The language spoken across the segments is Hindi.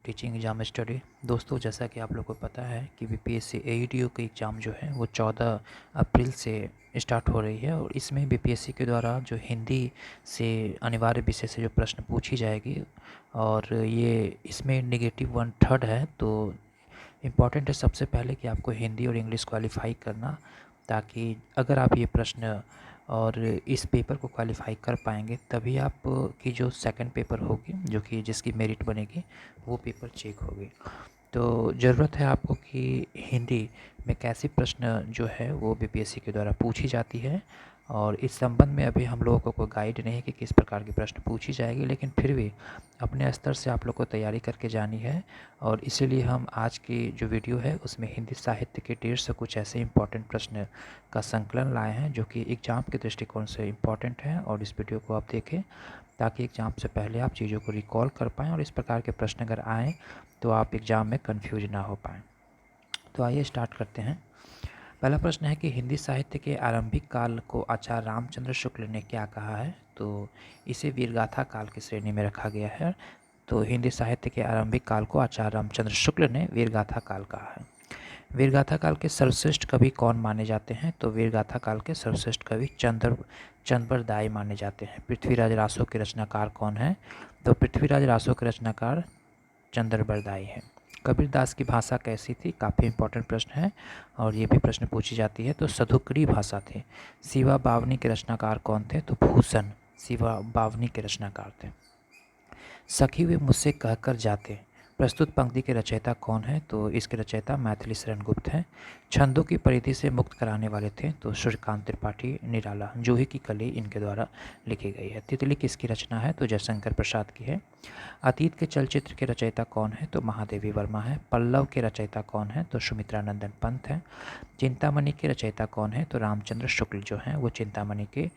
Teaching exam study. दोस्तों, जैसा कि आप लोग को पता है कि बीपीएससी एईडीओ की एग्ज़ाम जो है वो 14 अप्रैल से स्टार्ट हो रही है और इसमें बीपीएससी के द्वारा जो हिंदी से अनिवार्य विषय से जो प्रश्न पूछी जाएगी और ये इसमें नेगेटिव 1/3 है। तो इम्पॉर्टेंट है सबसे पहले कि आपको हिंदी और इंग्लिश क्वालिफाई करना, ताकि अगर आप ये प्रश्न और इस पेपर को क्वालिफाई कर पाएंगे तभी आप की जो सेकंड पेपर होगी, जो कि जिसकी मेरिट बनेगी, वो पेपर चेक होगी। तो ज़रूरत है आपको कि हिंदी में कैसे प्रश्न जो है वो बीपीएससी के द्वारा पूछी जाती है, और इस संबंध में अभी हम लोगों को कोई गाइड नहीं है कि किस प्रकार के प्रश्न पूछी जाएगी, लेकिन फिर भी अपने स्तर से आप लोग को तैयारी करके जानी है। और इसीलिए हम आज की जो वीडियो है उसमें हिंदी साहित्य के 150 कुछ ऐसे इंपॉर्टेंट प्रश्न का संकलन लाए हैं जो कि एग्ज़ाम के दृष्टिकोण से इम्पॉर्टेंट है। और इस वीडियो को आप देखें ताकि एग्ज़ाम से पहले आप चीज़ों को रिकॉल कर पाएँ और इस प्रकार के प्रश्न अगर आएँ तो आप एग्ज़ाम में कंफ्यूज ना हो पाएँ। तो आइए स्टार्ट करते हैं। पहला प्रश्न है कि हिंदी साहित्य के आरंभिक काल को आचार्य रामचंद्र शुक्ल ने क्या कहा है? तो इसे वीरगाथा काल की श्रेणी में रखा गया है। तो हिंदी साहित्य के आरंभिक काल को आचार्य रामचंद्र शुक्ल ने वीरगाथा काल कहा है। वीरगाथा काल के सर्वश्रेष्ठ कवि कौन माने जाते हैं? तो वीरगाथा काल के सर्वश्रेष्ठ कवि चंद्रबरदाई माने जाते हैं। पृथ्वीराज रासो के रचनाकार कौन है? तो पृथ्वीराज रासो के रचनाकार चंद्रबरदाई है। कबीरदास की भाषा कैसी थी? काफ़ी इंपॉर्टेंट प्रश्न है और ये भी प्रश्न पूछी जाती है। तो सधुकड़ी भाषा थी। शिवा बावनी के रचनाकार कौन थे? तो भूषण शिवा बावनी के रचनाकार थे। सखी वे मुझसे कहकर जाते प्रस्तुत पंक्ति के रचयिता कौन है? तो इसके रचयिता मैथिली शरण गुप्त हैं। छंदों की परिधि से मुक्त कराने वाले थे तो सूर्यकांत त्रिपाठी निराला। जूही की कली इनके द्वारा लिखी गई है। तितली किसकी रचना है? तो जयशंकर प्रसाद की है। अतीत के चलचित्र के रचयिता कौन है? तो महादेवी वर्मा है। पल्लव के रचयिता कौन है? तो सुमित्रा नंदन पंत हैं। चिंतामणि के रचयिता कौन है? तो रामचंद्र शुक्ल जो हैं वो चिंतामणि के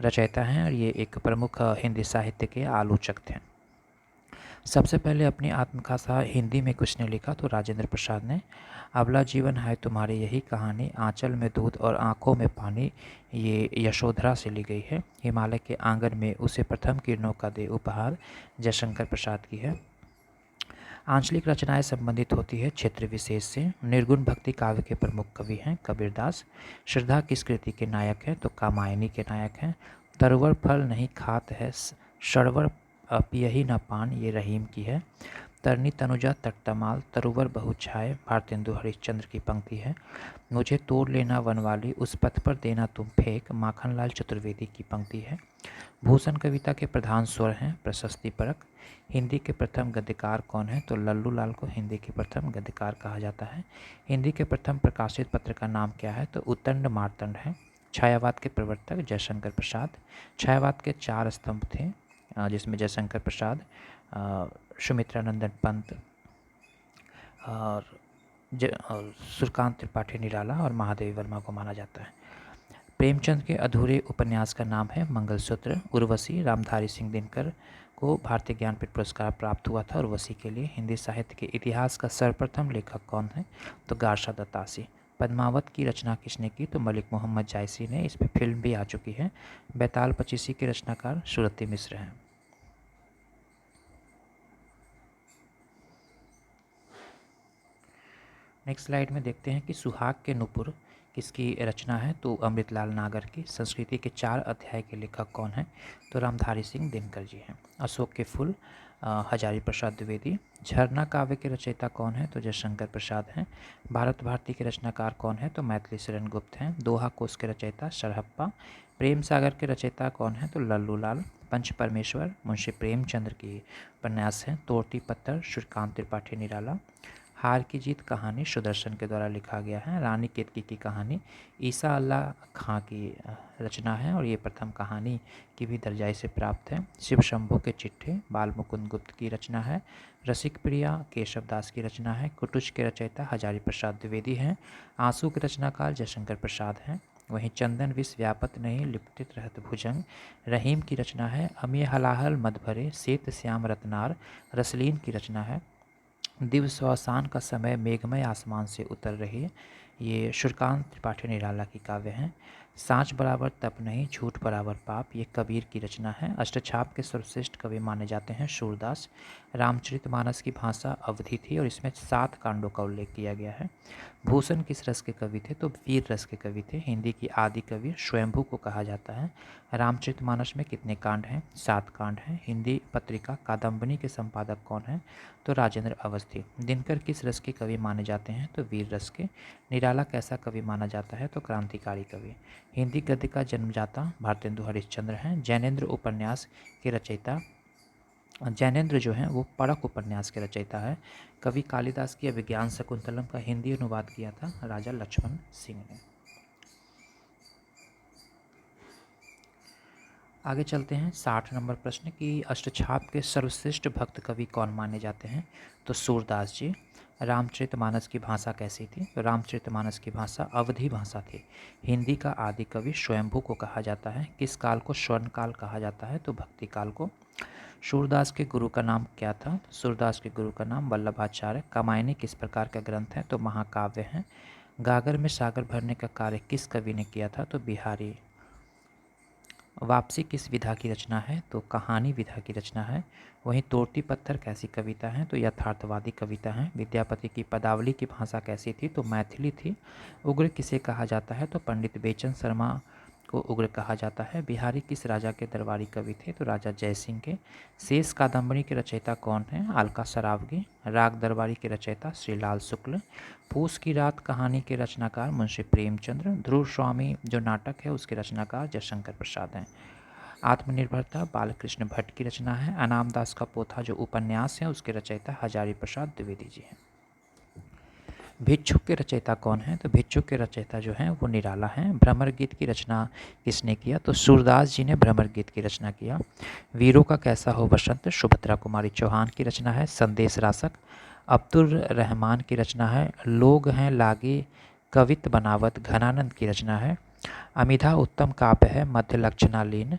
रचयिता हैं और ये एक प्रमुख हिंदी साहित्य के आलोचक थे। सबसे पहले अपनी आत्मकथा हिंदी में किसने लिखा? तो राजेंद्र प्रसाद ने। अबला जीवन है तुम्हारी यही कहानी, आंचल में दूध और आंखों में पानी, ये यशोधरा से ली गई है। हिमालय के आंगन में उसे प्रथम किरणों का दे उपहार, जयशंकर प्रसाद की है। आंचलिक रचनाएं संबंधित होती है क्षेत्र विशेष से। निर्गुण भक्ति काव्य के प्रमुख कवि हैं कबीरदास। श्रद्धा किस कृति के नायक है? तो कामायनी के नायक हैं। तरुवर फल नहीं खात है शर्वर पियही न पान, ये रहीम की है। तरनी तनुजा तटतमाल तरुवर बहुछाए, भारतेंदु हरिश्चंद्र की पंक्ति है। मुझे तोड़ लेना वनवाली उस पथ पर देना तुम फेंक, माखनलाल चतुर्वेदी की पंक्ति है। भूषण कविता के प्रधान स्वर हैं प्रशस्ति परक। हिंदी के प्रथम गद्यकार कौन है? तो लल्लू लाल को हिंदी के प्रथम गद्यकार कहा जाता है। हिंदी के प्रथम प्रकाशित पत्र का नाम क्या है? तो उद्दंड मार्तंड है। छायावाद के प्रवर्तक जयशंकर प्रसाद। छायावाद के 4 स्तंभ थे जिसमें जयशंकर प्रसाद, सुमित्रा नंदन पंत और सूर्यकांत त्रिपाठी निराला और महादेवी वर्मा को माना जाता है। प्रेमचंद के अधूरे उपन्यास का नाम है मंगलसूत्र। उर्वशी रामधारी सिंह दिनकर को भारतीय ज्ञानपीठ पुरस्कार प्राप्त हुआ था उर्वशी के लिए। हिंदी साहित्य के इतिहास का सर्वप्रथम लेखक कौन है? तो गारशा दत्तासी। पद्मावत की रचना किसने की? तो मलिक मोहम्मद जायसी ने। इस पर फिल्म भी आ चुकी है। बैताल पचीसी के रचनाकार सुरती मिश्र हैं। नेक्स्ट स्लाइड में देखते हैं कि सुहाग के नुपुर किसकी रचना है? तो अमृतलाल नागर की। संस्कृति के 4 अध्याय के लेखक कौन हैं? तो रामधारी सिंह दिनकर जी हैं। अशोक के फूल हजारी प्रसाद द्विवेदी। झरना काव्य के रचयिता कौन है? तो जयशंकर प्रसाद हैं। भारत भारती के रचनाकार कौन है? तो मैथिली शरण गुप्त हैं। दोहा कोश के रचयिता सरहप्पा। प्रेम सागर के रचयिता कौन है? तो लल्लू लाल। पंच परमेश्वर मुंशी प्रेमचंद्र की उपन्यास हैं। तोड़ती पत्थर सूर्यकांत त्रिपाठी निराला। हार की जीत कहानी सुदर्शन के द्वारा लिखा गया है। रानी केतकी की कहानी ईसा अल्लाह खां की रचना है और ये प्रथम कहानी की भी दर्जाई से प्राप्त है। शिव शंभू के चिट्ठे बाल मुकुंद गुप्त की रचना है। रसिक प्रिया केशव दास की रचना है। कुटुच के रचयिता हजारी प्रसाद द्विवेदी हैं। आंसू के रचनाकार जयशंकर प्रसाद हैं। वहीं चंदन विष व्यापत नहीं लिपटित रहत भुजंग रहीम की रचना है। अमिय हलाहल मद भरे श्वेत श्याम रत्नार रसलीन की रचना है। दिवस अवसान का समय मेघमय आसमान से उतर रही, ये सूर्यकांत त्रिपाठी निराला की काव्य हैं। सांच बराबर तप नहीं, झूठ बराबर पाप, ये कबीर की रचना है। अष्टछाप के सर्वश्रेष्ठ कवि माने जाते हैं सूरदास। रामचरितमानस की भाषा अवधी थी और इसमें 7 कांडों का उल्लेख किया गया है। भूषण किस रस के कवि थे? तो वीर रस के कवि थे। हिंदी की आदि कवि स्वयंभू को कहा जाता है। रामचरितमानस में कितने कांड हैं? 7 कांड हैं। हिंदी पत्रिका कादम्बनी के संपादक कौन हैं? तो राजेंद्र अवस्थी। दिनकर किस रस के कवि माने जाते हैं? तो वीर रस के। निराला कैसा कवि माना जाता है? तो क्रांतिकारी कवि। हिंदी गद्य का जन्मदाता भारतेंदु हरिश्चंद्र हैं। जैनेन्द्र उपन्यास के रचयिता, जैनेन्द्र जो हैं वो परख उपन्यास के रचयिता है। कवि कालिदास की अभिज्ञान शकुंतलम का हिंदी अनुवाद किया था राजा लक्ष्मण सिंह ने। आगे चलते हैं 60 नंबर प्रश्न की अष्टछाप के सर्वश्रेष्ठ भक्त कवि कौन माने जाते हैं? तो सूरदास जी। रामचरितमानस की भाषा कैसी थी? तो रामचरितमानस की भाषा अवधी भाषा थी। हिंदी का आदि कवि स्वयंभू को कहा जाता है। किस काल को स्वर्ण काल कहा जाता है? तो भक्ति काल को। सूरदास के गुरु का नाम क्या था? सूरदास के गुरु का नाम वल्लभाचार्य। कामायनी किस प्रकार का ग्रंथ है? तो महाकाव्य है। गागर में सागर भरने का कार्य किस कवि ने किया था? तो बिहारी। वापसी किस विधा की रचना है? तो कहानी विधा की रचना है। वहीं तोड़ती पत्थर कैसी कविता है? तो यथार्थवादी कविता है। विद्यापति की पदावली की भाषा कैसी थी? तो मैथिली थी। उग्र किसे कहा जाता है? तो पंडित बेचन शर्मा को उग्र कहा जाता है। बिहारी किस राजा के दरबारी कवि थे? तो राजा जयसिंह के। शेष कादम्बरी के रचयिता कौन हैं? अलका सरावगी। राग दरबारी के रचयिता श्रीलाल शुक्ल। पूस की रात कहानी के रचनाकार मुंशी प्रेमचंद्र। ध्रुव स्वामी जो नाटक है उसके रचनाकार जयशंकर प्रसाद हैं। आत्मनिर्भरता बालकृष्ण भट्ट की रचना है। अनामदास का पोथा जो उपन्यास है उसके रचयिता हजारी प्रसाद द्विवेदी जी हैं। भिक्षुक के रचयिता कौन है? तो भिक्षुक के रचयिता जो हैं वो निराला हैं। भ्रमर गीत की रचना किसने किया? तो सूरदास जी ने भ्रमर गीत की रचना किया। वीरों का कैसा हो बसंत सुभद्रा कुमारी चौहान की रचना है। संदेश रासक अब्दुल रहमान की रचना है। लोग हैं लागे कवित बनावत घनानंद की रचना है। अमिधा उत्तम काव्य है मध्य लक्षणालीन।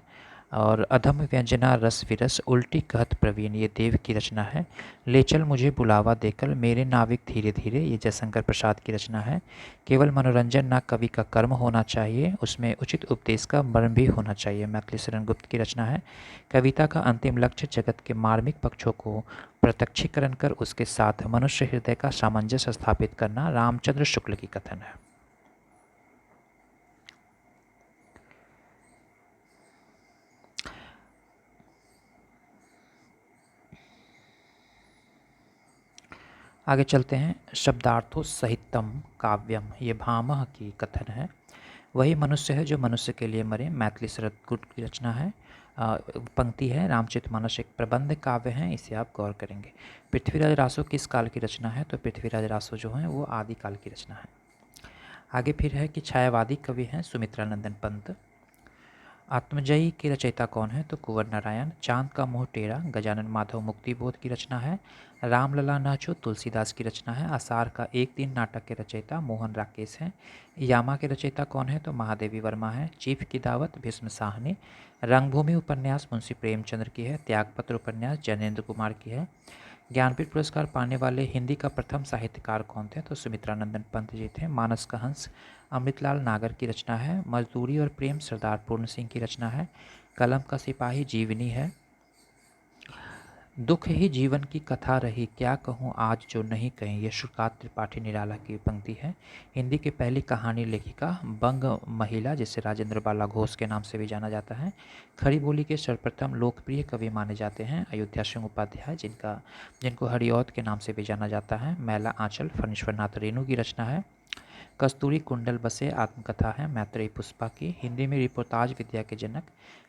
और अधम व्यंजना रस विरस उल्टी कहत प्रवीण ये देव की रचना है। ले चल मुझे बुलावा देकर मेरे नाविक धीरे धीरे ये जयशंकर प्रसाद की रचना है। केवल मनोरंजन ना कवि का कर्म होना चाहिए, उसमें उचित उपदेश का मर्म भी होना चाहिए मैथिली शरण गुप्त की रचना है। कविता का अंतिम लक्ष्य जगत के मार्मिक पक्षों को प्रत्यक्षीकरण कर उसके साथ मनुष्य हृदय का सामंजस्य स्थापित करना रामचंद्र शुक्ल की कथन है। आगे चलते हैं शब्दार्थों सहितम काव्यम, ये भामह की कथन है। वही मनुष्य है जो मनुष्य के लिए मरे, मैथिली शरद गुट की रचना है। पंक्ति है रामचरितमानस एक प्रबंध काव्य है, इसे आप गौर करेंगे। पृथ्वीराज रासो किस काल की रचना है? तो पृथ्वीराज रासो जो हैं वो आदि काल की रचना है। आगे फिर है कि छायावादी कवि हैं सुमित्रानंदन पंत। आत्मजयी के रचयिता कौन है? तो कुंवर नारायण। चांद का मुँह टेढ़ा गजानन माधव मुक्तिबोध की रचना है। रामलला नाचो तुलसीदास की रचना है। आषाढ़ का एक दिन नाटक के रचयिता मोहन राकेश हैं। यामा के रचयिता कौन है? तो महादेवी वर्मा है। चीफ की दावत भीष्म साहनी। रंगभूमि उपन्यास मुंशी प्रेमचंद्र की है। त्यागपत्र उपन्यास जैनेन्द्र कुमार की है। ज्ञानपीठ पुरस्कार पाने वाले हिंदी का प्रथम साहित्यकार कौन थे? तो सुमित्रानंदन पंत जी थे। मानस का हंस अमृतलाल नागर की रचना है। मजदूरी और प्रेम सरदार पूर्ण सिंह की रचना है। कलम का सिपाही जीवनी है। दुख ही जीवन की कथा रही क्या कहूँ आज जो नहीं कहीं, ये शुक्रात त्रिपाठी निराला की पंक्ति है। हिंदी की पहली कहानी लेखिका बंग महिला, जिसे राजेंद्र बाला घोष के नाम से भी जाना जाता है। खड़ी बोली के सर्वप्रथम लोकप्रिय कवि माने जाते हैं अयोध्या सिंह उपाध्याय, जिनको हरिऔध के नाम से भी जाना जाता है। मैला आंचल फणीश्वरनाथ रेणु की रचना है। कस्तूरी कुंडल बसे आत्मकथा है मैत्रेयी पुष्पा की। हिंदी में रिपोर्टाज विद्या के जनक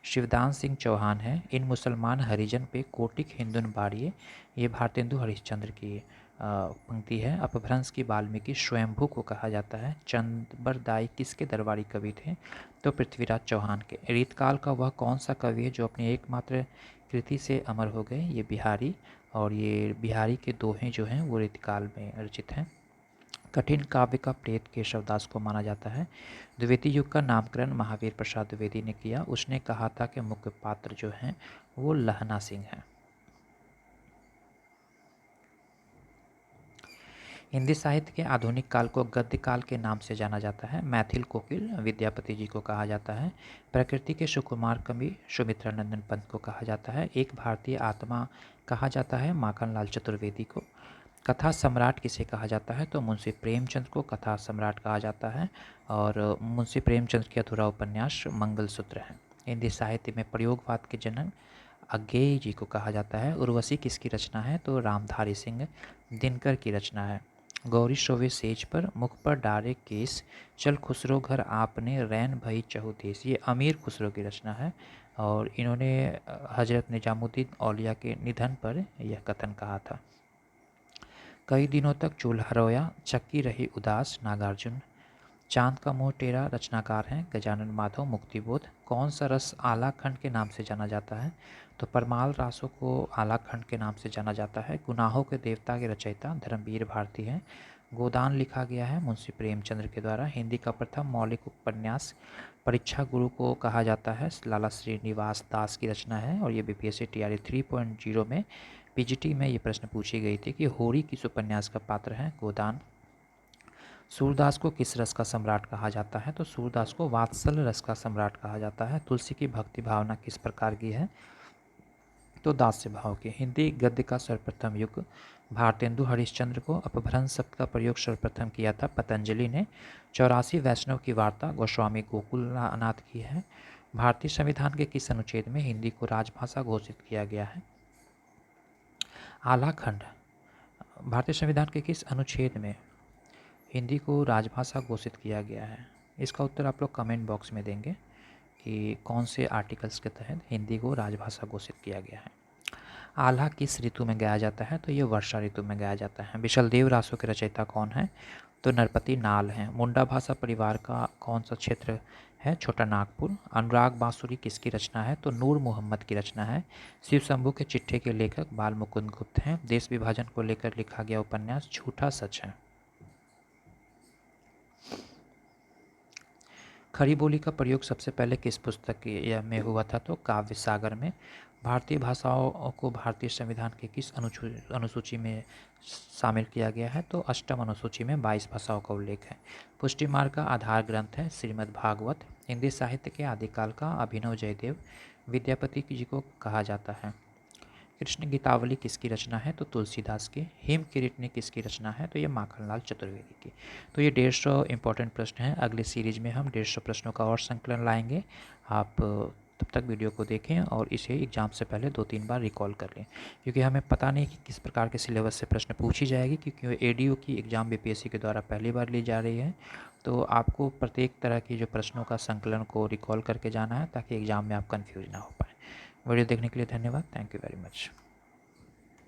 शिवदान सिंह चौहान हैं। इन मुसलमान हरिजन पे कोटिक हिंदुन बाड़िए, ये भारतेंदु हरिश्चंद्र की पंक्ति है। अपभ्रंश की वाल्मीकि स्वयंभू को कहा जाता है। चंदबरदाई किसके दरबारी कवि थे? तो पृथ्वीराज चौहान के। रीतकाल का वह कौन सा कवि है जो अपनी एकमात्र कृति से अमर हो गए? ये बिहारी, और ये बिहारी के दोहे जो हैं वो रीतकाल में रचित हैं। कठिन काव्य का प्रेत केशवदास को माना जाता है। द्विवेदी युग का नामकरण महावीर प्रसाद द्विवेदी ने किया। उसने कहा था कि मुख्य पात्र जो हैं वो लहना सिंह हैं। हिंदी साहित्य के आधुनिक काल को गद्य काल के नाम से जाना जाता है। मैथिल कोकिल विद्यापति जी को कहा जाता है। प्रकृति के सुकुमार कवि सुमित्रा नंदन पंत को कहा जाता है। एक भारतीय आत्मा कहा जाता है माखनलाल चतुर्वेदी को। कथा सम्राट किसे कहा जाता है, तो मुंशी प्रेमचंद को कथा सम्राट कहा जाता है। और मुंशी प्रेमचंद की अधूरा उपन्यास मंगलसूत्र है। हिंदी साहित्य में प्रयोगवाद के जनक अज्ञेय जी को कहा जाता है। उर्वशी किसकी रचना है, तो रामधारी सिंह दिनकर की रचना है। गौरी सोवे सेज पर मुख पर डारे केस, चल खुसरो घर आपने रैन भई चहुदेश, ये अमीर खुसरो की रचना है। और इन्होंने हजरत निजामुद्दीन औलिया के निधन पर यह कथन कहा था। कई दिनों तक चूल्हा रोया, चक्की रही उदास नागार्जुन। चांद का मुंह टेरा रचनाकार हैं गजानन माधव मुक्तिबोध। कौन सा रस आलाखंड के नाम से जाना जाता है, तो परमाल रासों को आलाखंड के नाम से जाना जाता है। गुनाहों के देवता के रचयिता धर्मवीर भारती हैं। गोदान लिखा गया है मुंशी प्रेमचंद्र के द्वारा। हिंदी का प्रथम मौलिक उपन्यास परीक्षा गुरु को कहा जाता है, लाला श्रीनिवास दास की रचना है। और ये बीपीएससी टीआरई 3.0 में पीजीटी में ये प्रश्न पूछी गई थी कि होरी किस उपन्यास का पात्र है, गोदान। सूरदास को किस रस का सम्राट कहा जाता है, तो सूरदास को वात्सल रस का सम्राट कहा जाता है। तुलसी की भक्ति भावना किस प्रकार की है, तो दास्य भाव की। हिंदी गद्य का सर्वप्रथम युग भारतेंदु हरिश्चंद्र को। अपभ्रंश शब्द का प्रयोग सर्वप्रथम किया था पतंजलि ने। 84 वैष्णव की वार्ता गोस्वामी गोकुलनाथ की है। भारतीय संविधान के किस अनुच्छेद में हिंदी को राजभाषा घोषित किया गया है, आलाखंड। भारतीय संविधान के किस अनुच्छेद में हिंदी को राजभाषा घोषित किया गया है, इसका उत्तर आप लोग कमेंट बॉक्स में देंगे कि कौन से आर्टिकल्स के तहत हिंदी को राजभाषा घोषित किया गया है। आल्हा किस ऋतु में गाया जाता है, तो ये वर्षा ऋतु में गाया जाता है। विशलदेव रासों के रचयिता कौन है, तो नरपति नाल हैं। मुंडा भाषा परिवार का कौन सा क्षेत्र है, छोटा नागपुर। अनुराग बांसुरी किसकी रचना है, तो नूर मोहम्मद की रचना है। शिव शंभू के चिट्ठे के लेखक बाल मुकुंद गुप्त हैं। देश विभाजन को लेकर लिखा गया उपन्यास झूठा सच है। खरी बोली का प्रयोग सबसे पहले किस पुस्तक में हुआ था, तो काव्य सागर में। भारतीय भाषाओं को भारतीय संविधान के किस अनुसूची में शामिल किया गया है, तो अष्टम अनुसूची में 22 भाषाओं का उल्लेख है। पुष्टि मार्ग का आधार ग्रंथ है श्रीमद् भागवत। हिंदी साहित्य के आदिकाल का अभिनव जयदेव विद्यापति जी को कहा जाता है। कृष्ण गीतावली किसकी रचना है, तो तुलसीदास की। हिम किरीटनी किसकी रचना है, तो ये माखनलाल चतुर्वेदी की। तो ये 150 इंपॉर्टेंट प्रश्न हैं। अगले सीरीज में हम 150 प्रश्नों का और संकलन लाएंगे। आप तब तक वीडियो को देखें और इसे एग्ज़ाम से पहले 2-3 बार रिकॉल कर लें, क्योंकि हमें पता नहीं कि किस प्रकार के सिलेबस से प्रश्न पूछी जाएगी, क्योंकि एडीओ की एग्ज़ाम बीपीएससी के द्वारा पहली बार ली जा रही है। तो आपको प्रत्येक तरह की जो प्रश्नों का संकलन को रिकॉल करके जाना है, ताकि एग्ज़ाम में आप कन्फ्यूज ना हो पाए। वीडियो देखने के लिए धन्यवाद। Thank you very much.